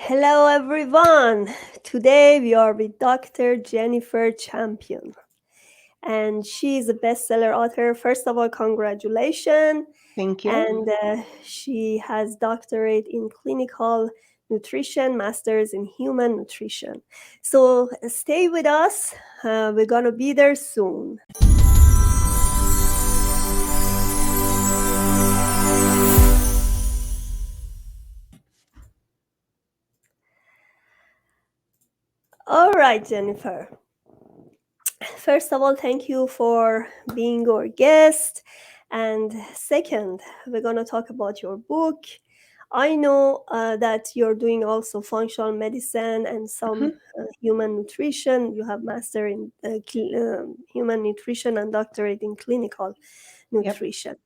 Hello, everyone. Today we are with Dr. Jennifer Champion, and she is a bestseller author. First of all, congratulations. Thank you. And she has doctorate in clinical nutrition, masters in human nutrition. So stay with us. We're gonna be there soon. All right, Jennifer. First of all, thank you for being our guest. And second, we're going to talk about your book. I know that you're doing also functional medicine and some Mhm. human nutrition. You have master in human nutrition and doctorate in clinical Yep. nutrition.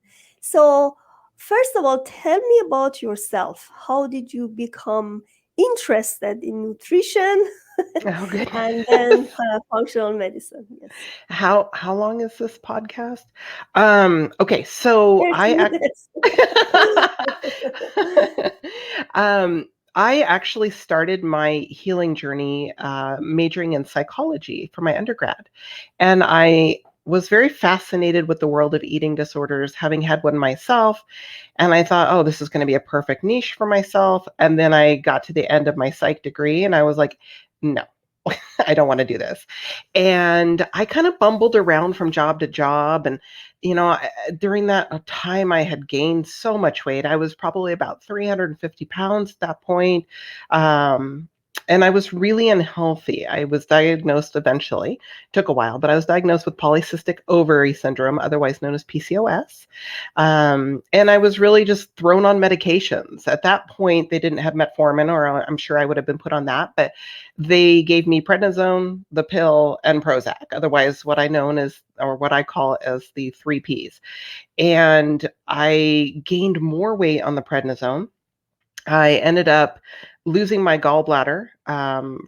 So, first of all, tell me about yourself. How did you become interested in nutrition Oh, and then goodness. functional medicine? Yes. How long is this podcast? Okay, so 30 I minutes. um, I actually started my healing journey majoring in psychology for my undergrad, and I was very fascinated with the world of eating disorders, having had one myself, and I thought, oh, this is going to be a perfect niche for myself. And then I got to the end of my psych degree, and I was like, no. I don't want to do this. And I kind of bumbled around from job to job. And, during that time, I had gained so much weight. I was probably about 350 pounds at that point. Um, and I was really unhealthy. I was diagnosed eventually, took a while, but I was diagnosed with polycystic ovary syndrome, otherwise known as PCOS. And I was really just thrown on medications. At that point, they didn't have metformin, or I'm sure I would have been put on that. But they gave me prednisone, the pill, and Prozac, otherwise what I known as, or what I call as the three Ps. And I gained more weight on the prednisone. I ended up losing my gallbladder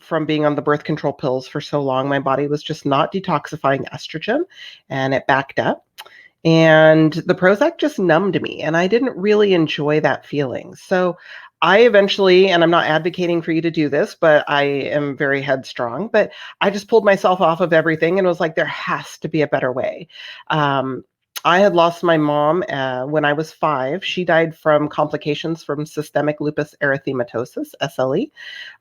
from being on the birth control pills for so long. My body was just not detoxifying estrogen, and it backed up. And the Prozac just numbed me, and I didn't really enjoy that feeling. So I eventually, and I'm not advocating for you to do this, but I am very headstrong, but I just pulled myself off of everything and was like, there has to be a better way. Um, I had lost my mom when I was 5. She died from complications from systemic lupus erythematosus, SLE,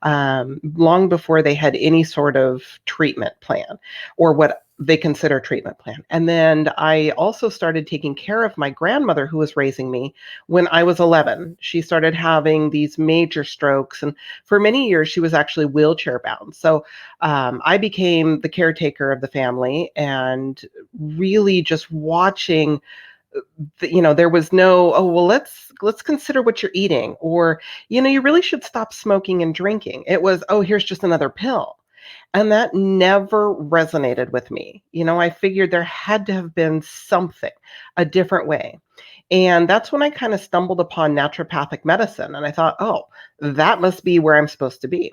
long before they had any sort of treatment plan, or what they consider treatment plan. And then I also started taking care of my grandmother who was raising me when I was 11. She started having these major strokes, and for many years she was actually wheelchair bound. So I became the caretaker of the family, and really just watching there was no, oh, well, let's consider what you're eating, or you really should stop smoking and drinking. It was, oh, here's just another pill. And that never resonated with me. I figured there had to have been something, a different way. And that's when I kind of stumbled upon naturopathic medicine. And I thought, oh, that must be where I'm supposed to be.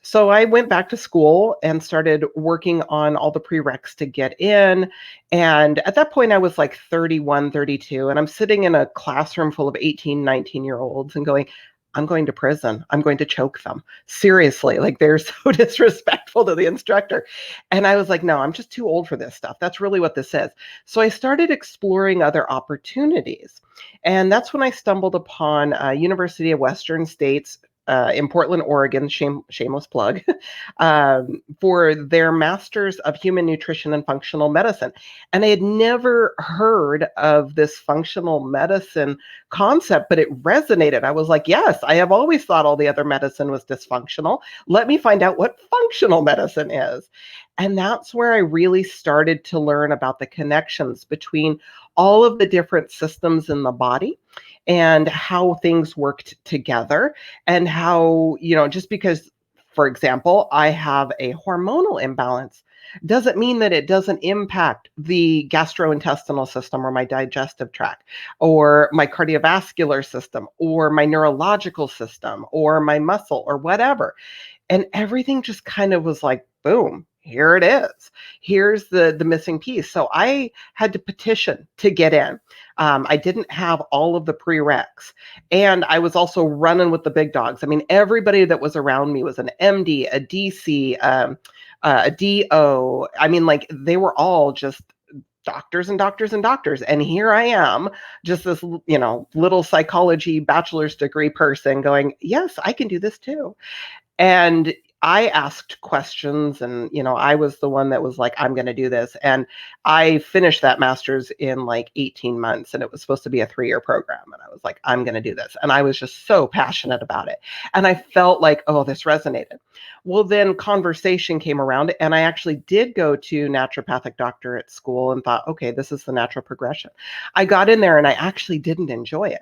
So I went back to school and started working on all the prereqs to get in. And at that point, I was like 31, 32. And I'm sitting in a classroom full of 18, 19-year-olds and going, I'm going to prison. I'm going to choke them. Seriously, like they're so disrespectful to the instructor. And I was like, no, I'm just too old for this stuff. That's really what this is. So I started exploring other opportunities. And that's when I stumbled upon University of Western States in Portland, Oregon, shameless plug, for their Masters of Human Nutrition and Functional Medicine. And I had never heard of this functional medicine concept, but it resonated. I was like, yes, I have always thought all the other medicine was dysfunctional. Let me find out what functional medicine is. And that's where I really started to learn about the connections between all of the different systems in the body and how things worked together, and how, just because, for example, I have a hormonal imbalance doesn't mean that it doesn't impact the gastrointestinal system, or my digestive tract, or my cardiovascular system, or my neurological system, or my muscle, or whatever. And everything just kind of was like, boom, here it is. Here's the missing piece. So I had to petition to get in. I didn't have all of the prereqs, and I was also running with the big dogs. I mean, everybody that was around me was an MD, a DC, a DO. I mean, like they were all just doctors and doctors and doctors. And here I am, just this, little psychology bachelor's degree person going, yes, I can do this too. And I asked questions, and I was the one that was like, I'm going to do this. And I finished that master's in like 18 months, and it was supposed to be a 3-year program. And I was like, I'm going to do this. And I was just so passionate about it. And I felt like, oh, this resonated. Well, then conversation came around, and I actually did go to naturopathic doctorate school and thought, okay, this is the natural progression. I got in there and I actually didn't enjoy it.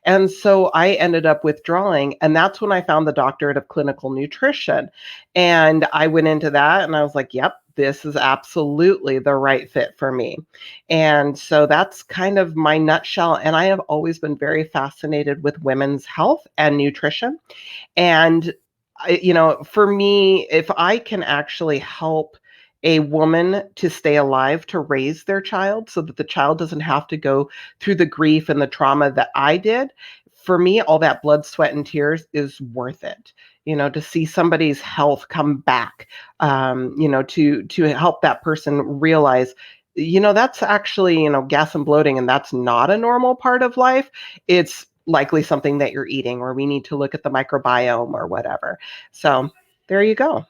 And so I ended up withdrawing. And that's when I found the doctorate of clinical nutrition. And I went into that and I was like, yep, this is absolutely the right fit for me. And so that's kind of my nutshell. And I have always been very fascinated with women's health and nutrition. And for me, if I can actually help a woman to stay alive, to raise their child so that the child doesn't have to go through the grief and the trauma that I did, for me, all that blood, sweat, and tears is worth it. To see somebody's health come back, to help that person realize, that's actually, gas and bloating, and that's not a normal part of life. It's likely something that you're eating, or we need to look at the microbiome or whatever. So there you go.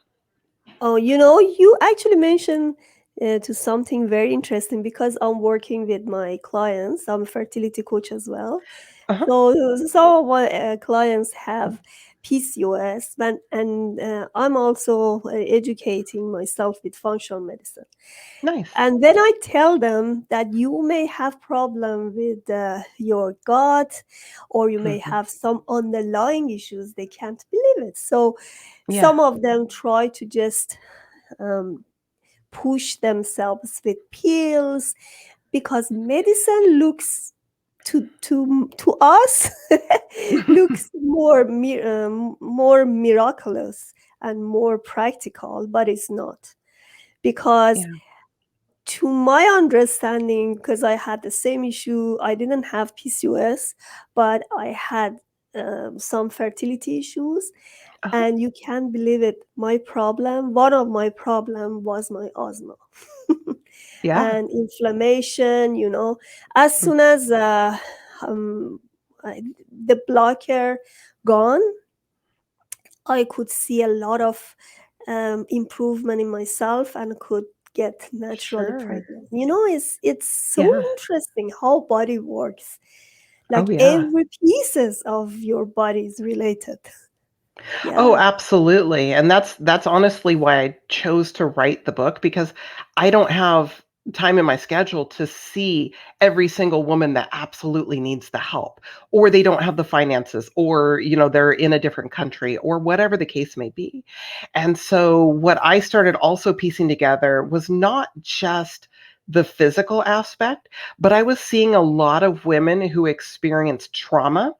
Oh, you actually mentioned to something very interesting, because I'm working with my clients. I'm a fertility coach as well. Uh-huh. So some of my clients have PCOS, and I'm also educating myself with functional medicine. Nice. And then I tell them that you may have problem with your gut, or you may Mhm. have some underlying issues. They can't believe it. So Yeah. some of them try to just um, push themselves with pills, because medicine looks to us looks more miraculous and more practical, but it's not. Because Yeah. to my understanding, because I had the same issue, I didn't have PCOS, but I had some fertility issues. Uh-huh. And you can't believe it, one of my problem was my asthma. Yeah. And inflammation, as Mm. soon as um, I, the blocker gone, I could see a lot of improvement in myself, and could get naturally Sure. pregnant. It's so Yeah. interesting how body works. Oh, Like yeah. every pieces of your body is related. Oh, Yeah. absolutely. And that's honestly why I chose to write the book, because I don't have time in my schedule to see every single woman that absolutely needs the help, or they don't have the finances, or they're in a different country, or whatever the case may be. And so what I started also piecing together was not just the physical aspect, but I was seeing a lot of women who experienced trauma,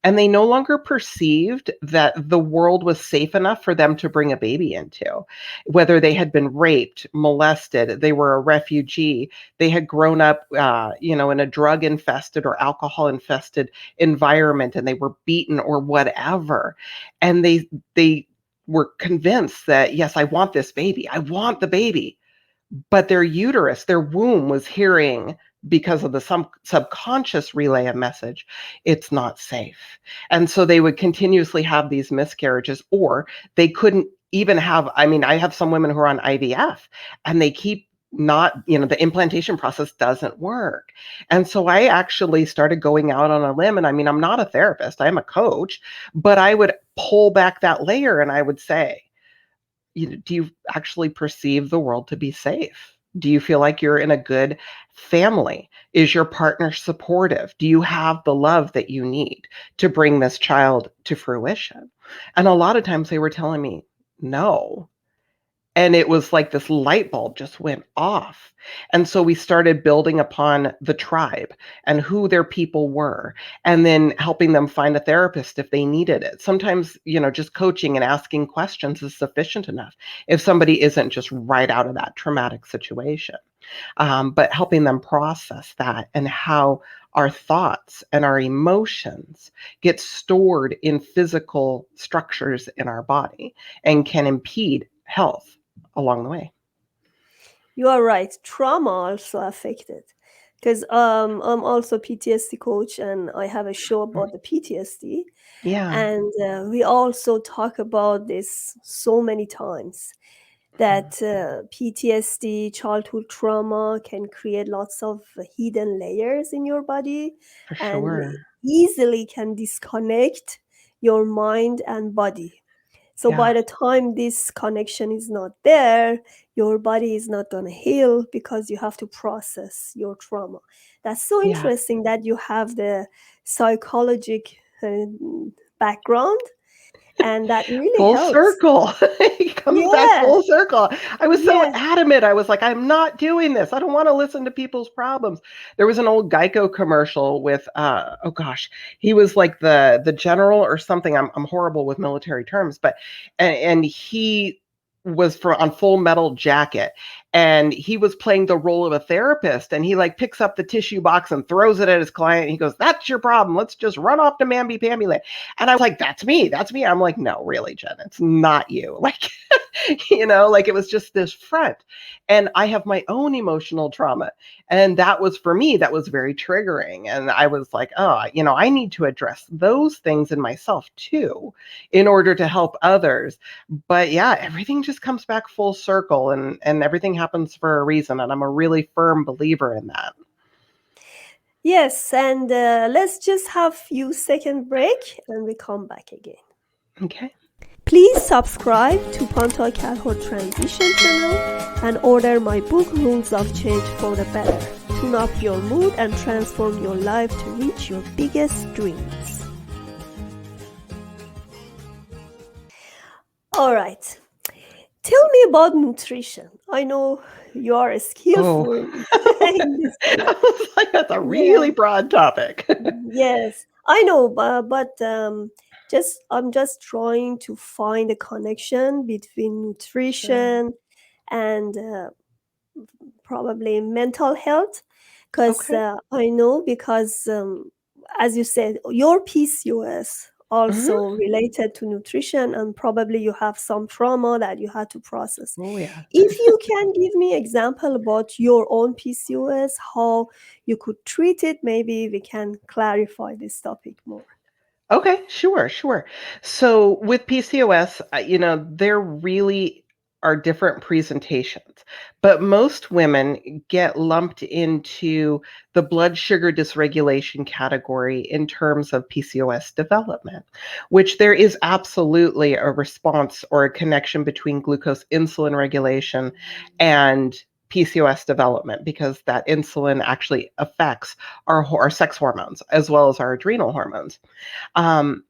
and they no longer perceived that the world was safe enough for them to bring a baby into. Whether they had been raped, molested, they were a refugee, they had grown up, in a drug infested or alcohol infested environment, and they were beaten or whatever. And they were convinced that, yes, I want this baby. I want the baby. But their uterus, their womb was hearing, because of the subconscious relay of message, it's not safe. And so they would continuously have these miscarriages, or they couldn't even have, I mean, I have some women who are on IVF, and they keep not, the implantation process doesn't work. And so I actually started going out on a limb. And I mean, I'm not a therapist, I'm a coach, but I would pull back that layer and I would say, do you actually perceive the world to be safe? Do you feel like you're in a good family? Is your partner supportive? Do you have the love that you need to bring this child to fruition? And a lot of times they were telling me no. And it was like this light bulb just went off. And so we started building upon the tribe and who their people were, and then helping them find a therapist if they needed it. Sometimes, just coaching and asking questions is sufficient enough if somebody isn't just right out of that traumatic situation. But helping them process that and how our thoughts and our emotions get stored in physical structures in our body and can impede health along the way. You are right. Trauma also affected. Because I'm also PTSD coach and I have a show about the PTSD. Yeah. And we also talk about this so many times that PTSD, childhood trauma, can create lots of hidden layers in your body For and sure. easily can disconnect your mind and body. So by Yeah. the time this connection is not there, your body is not going to heal because you have to process your trauma. That's so Yeah. interesting that you have the psychologic background, and that really Full helps. circle. It comes back Yeah, full circle. I was so yeah. adamant. I was like, I'm not doing this. I don't want to listen to people's problems. There was an old Geico commercial with oh gosh, he was like the general or something. I'm horrible with military terms, but and he was on Full Metal Jacket, and he was playing the role of a therapist, and he like picks up the tissue box and throws it at his client, and he goes, "That's your problem. Let's just run off to mamby pamby land." And I was like, "That's me. That's me." I'm like, "No, really, Jen, it's not you." Like, like it was just this front. And I have my own emotional trauma. And that was, for me, that was very triggering. And I was like, oh, I need to address those things in myself too, in order to help others. But yeah, everything just comes back full circle, and everything happens for a reason. And I'm a really firm believer in that. Yes, and let's just have few second break and we come back again. Okay. Please subscribe to Pantea Kalhor Transition channel and order my book Rules of Change for the Better. Tune up your mood and transform your life to reach your biggest dreams. All right. Tell me about nutrition. I know you are Oh, skillful in this field. I was like, that's a Yeah. really broad topic. Yes, I know, but just I'm just trying to find a connection between Sure. nutrition and probably mental health, because Okay. I know because as you said, your PCOS Mhm. also related to nutrition, and probably you have some trauma that you had to process. Oh, yeah. If you can give me example about your own PCOS, how you could treat it, maybe we can clarify this topic more. Okay, sure, sure. So with PCOS, there really are different presentations, but most women get lumped into the blood sugar dysregulation category in terms of PCOS development, which there is absolutely a response or a connection between glucose insulin regulation and PCOS development, because that insulin actually affects our sex hormones as well as our adrenal hormones. Um,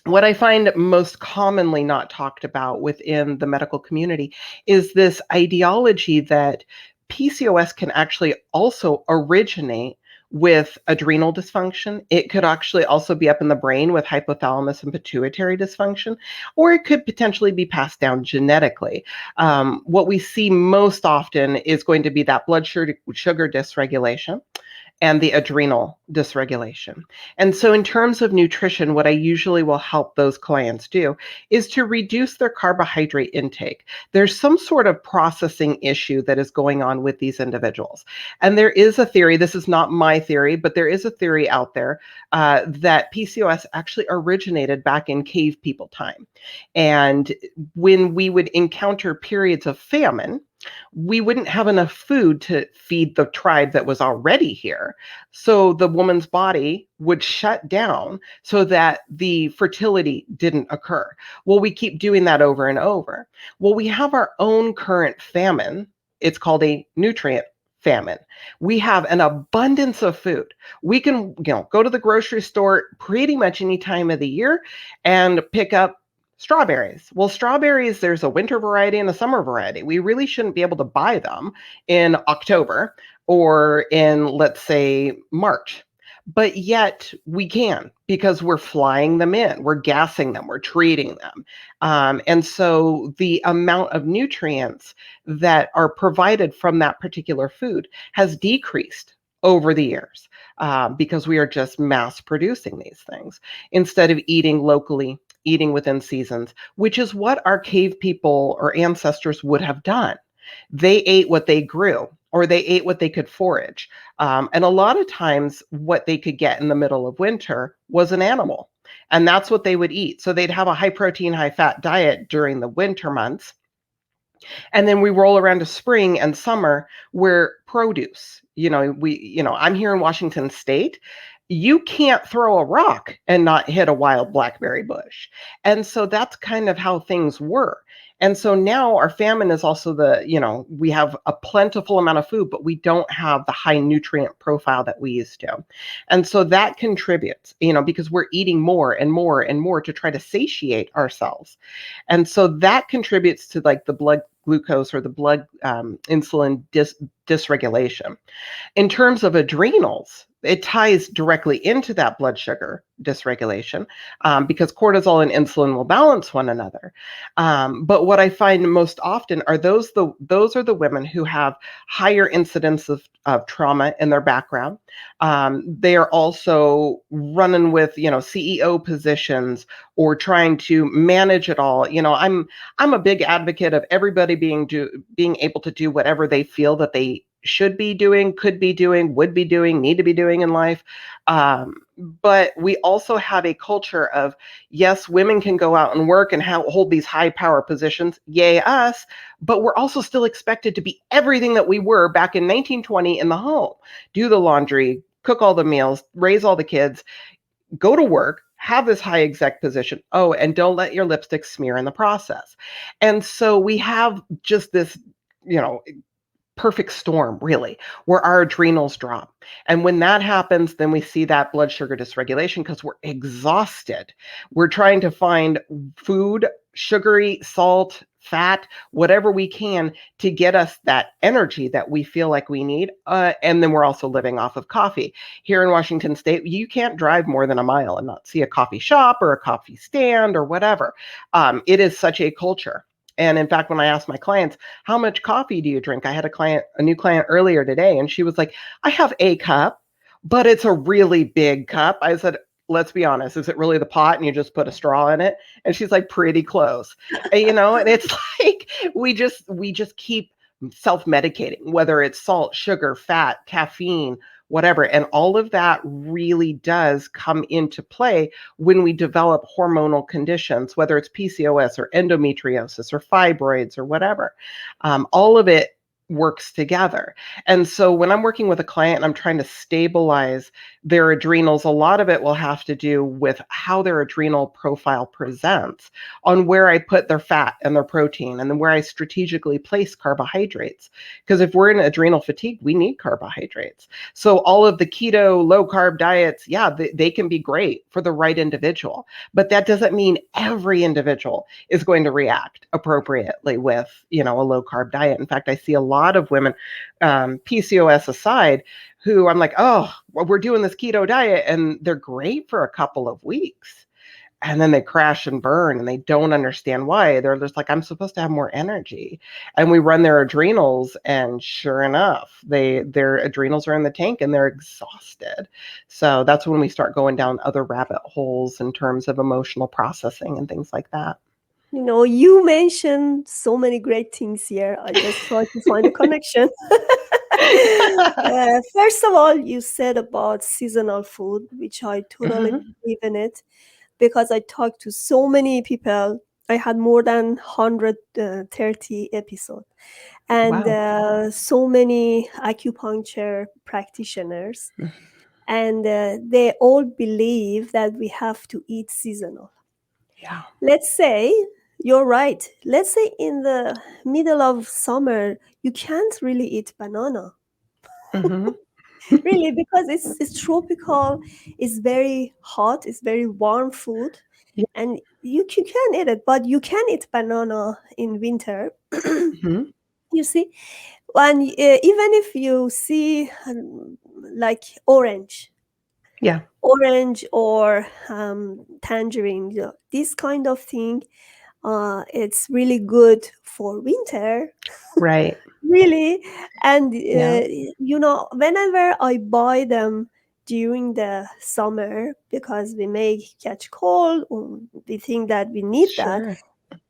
what I find most commonly not talked about within the medical community is this ideology that PCOS can actually also originate with adrenal dysfunction. It could actually also be up in the brain with hypothalamus and pituitary dysfunction, or it could potentially be passed down genetically. What we see most often is going to be that blood sugar dysregulation and the adrenal dysregulation. And so, in terms of nutrition, what I usually will help those clients do is to reduce their carbohydrate intake. There's some sort of processing issue that is going on with these individuals. And there is a theory, this is not my theory, but there is a theory out there that PCOS actually originated back in cave people time. And when we would encounter periods of famine, we wouldn't have enough food to feed the tribe that was already here. So the woman's body would shut down so that the fertility didn't occur. Well, we keep doing that over and over. Well, we have our own current famine. It's called a nutrient famine. We have an abundance of food. We can, go to the grocery store pretty much any time of the year and pick up Strawberries. Well, strawberries, there's a winter variety and a summer variety. We really shouldn't be able to buy them in October or in, let's say, March. But yet we can because we're flying them in, we're gassing them, we're treating them. And so the amount of nutrients that are provided from that particular food has decreased over the years because we are just mass producing these things instead of eating locally, eating within seasons, which is what our cave people or ancestors would have done. They ate what they grew or they ate what they could forage. And a lot of times, what they could get in the middle of winter was an animal. And that's what they would eat. So they'd have a high protein, high fat diet during the winter months. And then we roll around to spring and summer where produce, I'm here in Washington State. You can't throw a rock and not hit a wild blackberry bush. And so that's kind of how things were. And so now our famine is also we have a plentiful amount of food, but we don't have the high nutrient profile that we used to. And so that contributes, because we're eating more and more and more to try to satiate ourselves. And so that contributes to like the blood glucose or the blood insulin dysregulation. In terms of adrenals, it ties directly into that blood sugar dysregulation because cortisol and insulin will balance one another. But what I find most often are those are the women who have higher incidence of trauma in their background. They are also running with CEO positions or trying to manage it all. I'm a big advocate of everybody being able to do whatever they feel that they should be doing, could be doing, would be doing, need to be doing in life. But we also have a culture of, yes, women can go out and work and hold these high power positions, yay us, but we're also still expected to be everything that we were back in 1920 in the home. Do the laundry, cook all the meals, raise all the kids, go to work, have this high exec position. Oh, and don't let your lipstick smear in the process. And so we have just this, perfect storm, really, where our adrenals drop. And when that happens, then we see that blood sugar dysregulation because we're exhausted. We're trying to find food, sugary, salt, fat, whatever we can to get us that energy that we feel like we need. And then we're also living off of coffee. Here in Washington State, you can't drive more than a mile and not see a coffee shop or a coffee stand or whatever. It is such a culture. And in fact, when I asked my clients, how much coffee do you drink? I had a new client earlier today, and she was like, I have a cup, but it's a really big cup. I said, let's be honest, is it really the pot and you just put a straw in it? And she's like, pretty close. And it's like we just keep self-medicating, whether it's salt, sugar, fat, caffeine, whatever. And all of that really does come into play when we develop hormonal conditions, whether it's PCOS or endometriosis or fibroids or whatever. All of it works together. And so when I'm working with a client and I'm trying to stabilize their adrenals, a lot of it will have to do with how their adrenal profile presents on where I put their fat and their protein and then where I strategically place carbohydrates. Because if we're in adrenal fatigue, we need carbohydrates. So all of the keto, low carb diets, yeah, they can be great for the right individual, but that doesn't mean every individual is going to react appropriately with, a low carb diet. In fact, I see a lot of women, PCOS aside, who I'm like, oh, well, we're doing this keto diet and they're great for a couple of weeks. And then they crash and burn and they don't understand why. They're just like, I'm supposed to have more energy. And we run their adrenals and sure enough, their adrenals are in the tank and they're exhausted. So that's when we start going down other rabbit holes in terms of emotional processing and things like that. You mentioned so many great things here. I just try to find a connection. First of all, you said about seasonal food, which I totally Mhm. believe in it because I talked to so many people. I had more than 130 episodes and Wow. so many acupuncture practitioners, Mm. and they all believe that we have to eat seasonal. Yeah. Let's say you're right. Let's say in the middle of summer, you can't really eat banana. Mhm. Really, because it's tropical, it's very hot, it's very warm food. Yeah. and you can eat it, but you can eat banana in winter. Mhm. You see, and even if you see like Yeah. orange or tangerine, this kind of thing, it's really good for winter, Right. really. And Yeah. whenever I buy them during the summer, because we may catch cold, or we think that we need that, Sure.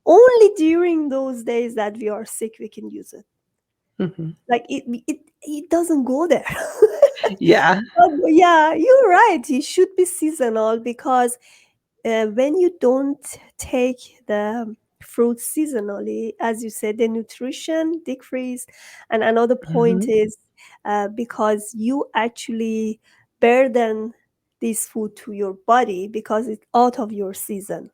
only during those days that we are sick we can use it. Mhm. Like it doesn't go there. Yeah. But yeah, you're right, it should be seasonal, because when you don't take the fruit seasonally, as you said, the nutrition decrease. And another point Mhm. is because you actually burden this food to your body because it's out of your season,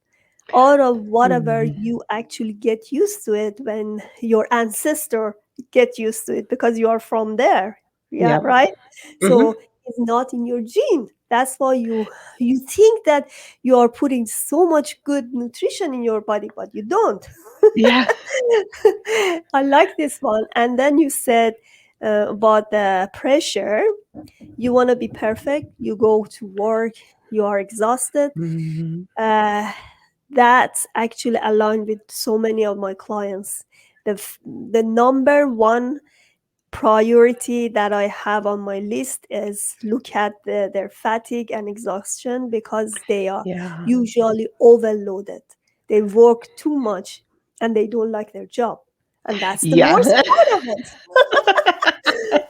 out of whatever Mhm. you actually get used to it when your ancestor get used to it, because you are from there. Yeah, Yep. right. Mhm. So it's not in your gene. That's why you think that you are putting so much good nutrition in your body, but you don't. Yeah. I like this one. And then you said about the pressure. You want to be perfect, you go to work, you are exhausted. Mhm. uh, that's actually aligned with so many of my clients. The number one priority that I have on my list is look at their fatigue and exhaustion, because they are Yeah. usually overloaded. They work too much and they don't like their job. And that's the worst Yeah. part of it.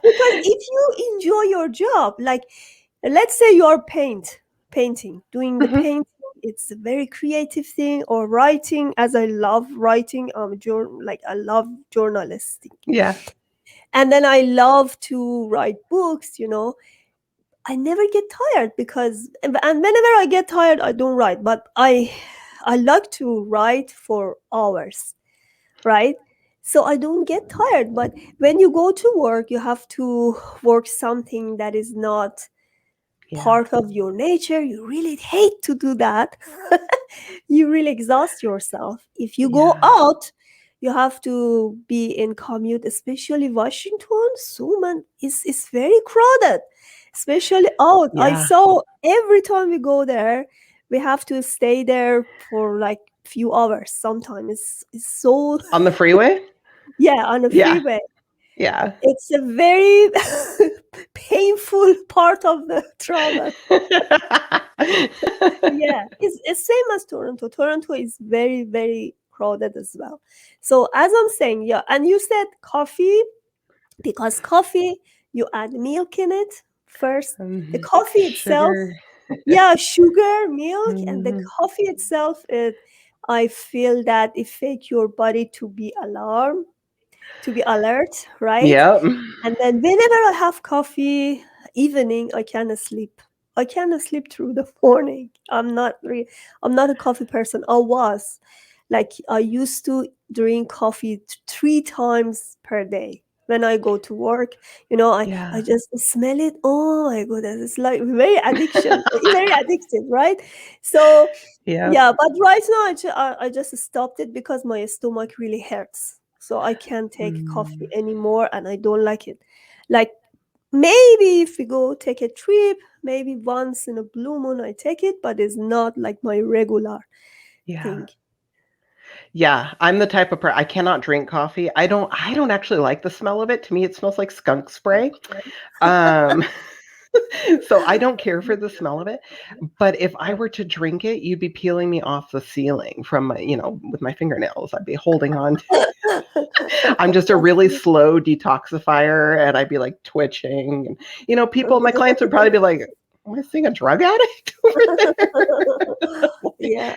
Because if you enjoy your job, like let's say you're painting, doing the Mhm. painting, it's a very creative thing, or writing, as I love writing, like I love journalistic. Yeah. And then I love to write books. I never get tired, and whenever I get tired I don't write, but I like to write for hours, right? So I don't get tired. But when you go to work, you have to work something that is not Yeah. part of your nature. You really hate to do that. You really exhaust yourself. If you go Yeah. out, you have to be in commute, especially Washington. So man, it's very crowded, especially out. I Yeah. saw every time we go there, we have to stay there for like few hours. Sometimes it's so On the freeway? yeah, on the Yeah. freeway. Yeah. It's a very painful part of the travel. Yeah, it's same as Toronto. Toronto is very, very crowded as well. So as I'm saying, yeah, and you said coffee, because coffee, you add milk in it first. The coffee itself, Sugar. yeah, sugar, milk, and the Mhm. coffee itself, I feel that it make your body to be alarmed, to be alert, right? Yep. And then whenever I have coffee, evening, I cannot sleep. I cannot sleep through the morning. I'm not a coffee person. I was. Like I used to drink coffee 3 times per day. When I go to work, I Yeah. just smell it. Oh my goodness. It's like very addiction, very addictive, right? So Yep. yeah, but right now I just stopped it because my stomach really hurts. So I can't take coffee Mm. anymore and I don't like it. Like maybe if we go take a trip, maybe once in a blue moon I take it, but it's not like my regular Yeah. thing. Yeah, I'm the type of I cannot drink coffee. I don't actually like the smell of it. To me, it smells like skunk spray. Um, so I don't care for the smell of it. But if I were to drink it, you'd be peeling me off the ceiling from with my fingernails. I'd be holding on. I'm just a really slow detoxifier, and I'd be like twitching. And my clients would probably be like, "Am I seeing a drug addict over there?" Like, Yeah.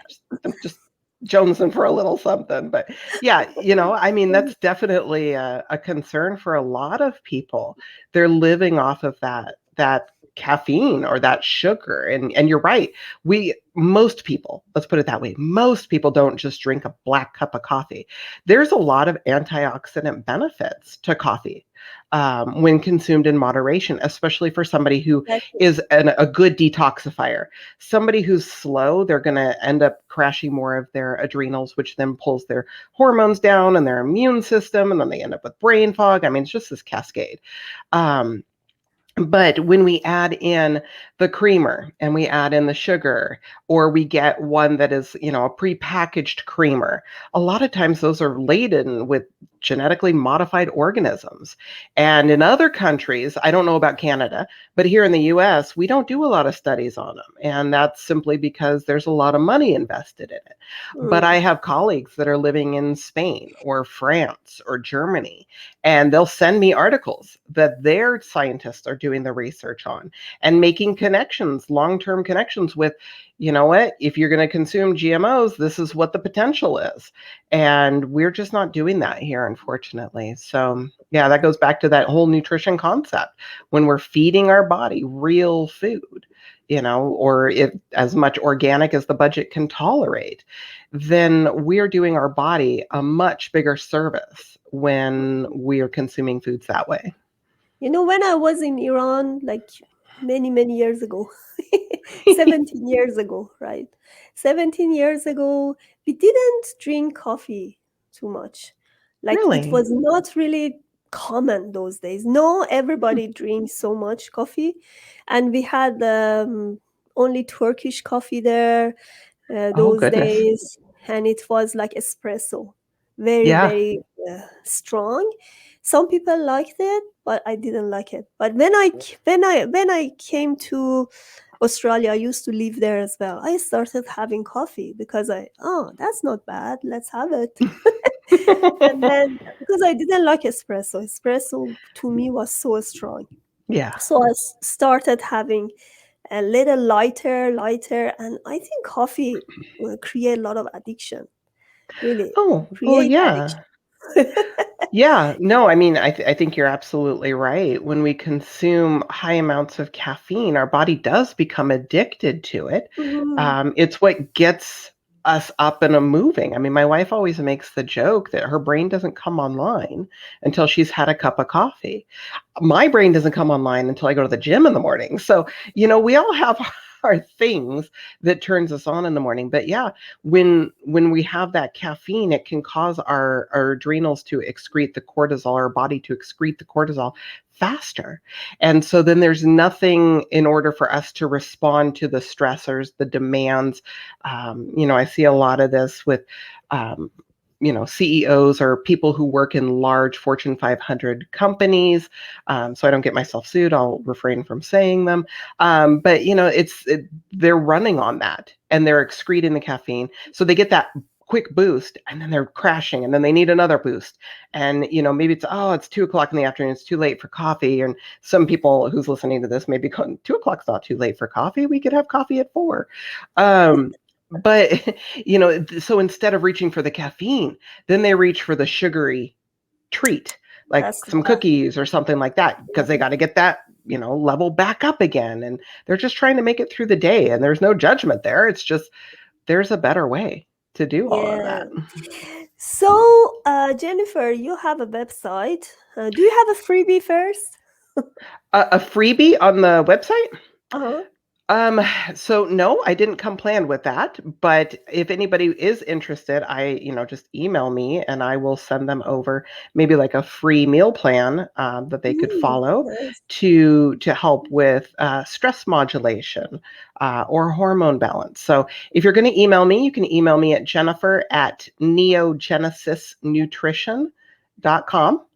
just jonesing for a little something. But yeah, I mean, that's definitely a concern for a lot of people. They're living off of that caffeine or that sugar. And you're right. Most people, let's put it that way, most people don't just drink a black cup of coffee. There's a lot of antioxidant benefits to coffee when consumed in moderation, especially for somebody who Exactly. is a good detoxifier. Somebody who's slow, they're going to end up crashing more of their adrenals, which then pulls their hormones down and their immune system, and then they end up with brain fog. I mean, it's just this cascade. Um, but when we add in the creamer and we add in the sugar, or we get one that is, a prepackaged creamer, a lot of times those are laden with genetically modified organisms. And in other countries, I don't know about Canada, but here in the US, we don't do a lot of studies on them. And that's simply because there's a lot of money invested in it. But I Mm. have colleagues that are living in Spain or France or Germany, and they'll send me articles that their scientists are doing the research on and making connections, long-term connections with, you know what, if you're going to consume GMOs, this is what the potential is. And we're just not doing that here, unfortunately. So yeah, that goes back to that whole nutrition concept. When we're feeding our body real food, or if as much organic as the budget can tolerate, then we're doing our body a much bigger service when we're consuming foods that way. When I was in Iran, like many, many years ago, 17 years ago, right? 17 years ago, we didn't drink coffee too much. Like it Really? was not really common those days. No, everybody drinks so much coffee. And we had only Turkish coffee there Oh, those goodness. days. And it was like espresso, very, Yeah. very strong. Some people liked it, but I didn't like it. But when I came to Australia, I used to live there as well. I started having coffee because that's not bad. Let's have it. And then because I didn't like espresso to me was so strong. Yeah. So I started having a little lighter, and I think coffee will create a lot of addiction. Really Oh, well, create yeah. addiction. Yeah, no, I mean, I think you're absolutely right. When we consume high amounts of caffeine, our body does become addicted to it. Mhm. It's what gets us up and a moving. I mean, my wife always makes the joke that her brain doesn't come online until she's had a cup of coffee. My brain doesn't come online until I go to the gym in the morning. So, we all have our things that turns us on in the morning. But yeah, when we have that caffeine, it can cause our adrenals to excrete the cortisol, our body to excrete the cortisol faster. And so then there's nothing in order for us to respond to the stressors, the demands. I see a lot of this with um, CEOs or people who work in large Fortune 500 companies. So I don't get myself sued. I'll refrain from saying them. But they're running on that and they're excreting the caffeine. So they get that quick boost and then they're crashing and then they need another boost. And, maybe it's 2 o'clock in the afternoon. It's too late for coffee. And some people who's listening to this may be going, 2 o'clock's not too late for coffee. We could have coffee at 4. But so instead of reaching for the caffeine, then they reach for the sugary treat, like That's some bad. cookies or something like that, because they got to get that, level back up again. And they're just trying to make it through the day. And there's no judgment there. It's just there's a better way to do all of Yeah. that. So, Jennifer, you have a website. Do you have a freebie first? A freebie on the website? Uh-huh. Um, so no, I didn't come planned with that, but if anybody is interested, just email me and I will send them over maybe like a free meal plan that they could follow Nice. to help with stress modulation or hormone balance. So if you're going to email me, you can email me at jennifer@neogenesisnutrition.com.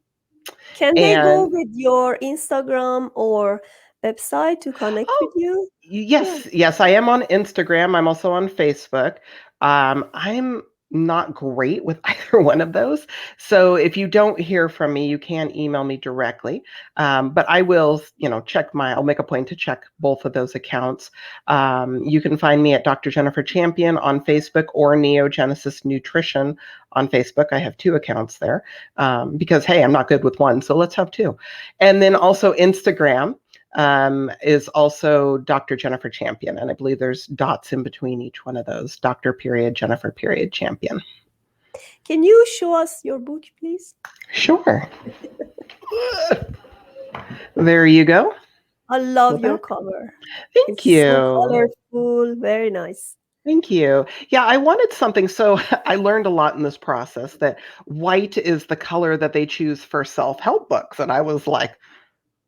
Can they go And with your Instagram or website to connect with oh, you? Yeah. yes, I am on Instagram. I'm also on Facebook. I'm not great with either one of those. So if you don't hear from me, you can email me directly. But I will, I'll make a point to check both of those accounts. You can find me at Dr. Jennifer Champion on Facebook or Neogenesis Nutrition on Facebook. I have two accounts there because, hey, I'm not good with one. So let's have two. And then also Instagram. is also Dr. Jennifer Champion. And I believe there's dots in between each one of those. Dr. period, Jennifer period, Champion. Can you show us your book, please? Sure. There you go. I love Go your back. cover. Thank It's so you. colorful, very nice. Thank you. Yeah, I wanted something. So I learned a lot in this process that white is the color that they choose for self-help books. And I was like,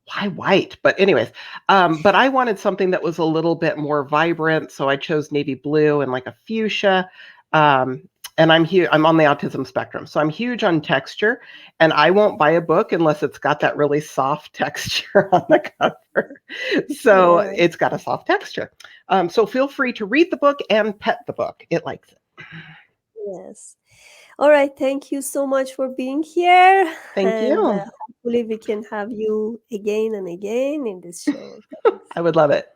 why white? But anyways, but I wanted something that was a little bit more vibrant. So I chose navy blue and like a fuchsia. Um, and I'm on the autism spectrum. So I'm huge on texture. And I won't buy a book unless it's got that really soft texture on the cover. So Yeah, it's got a soft texture. So feel free to read the book and pet the book. It likes it. yes. All right, thank you so much for being here. Thank And you. hopefully, we can have you again and again in this show. I would love it.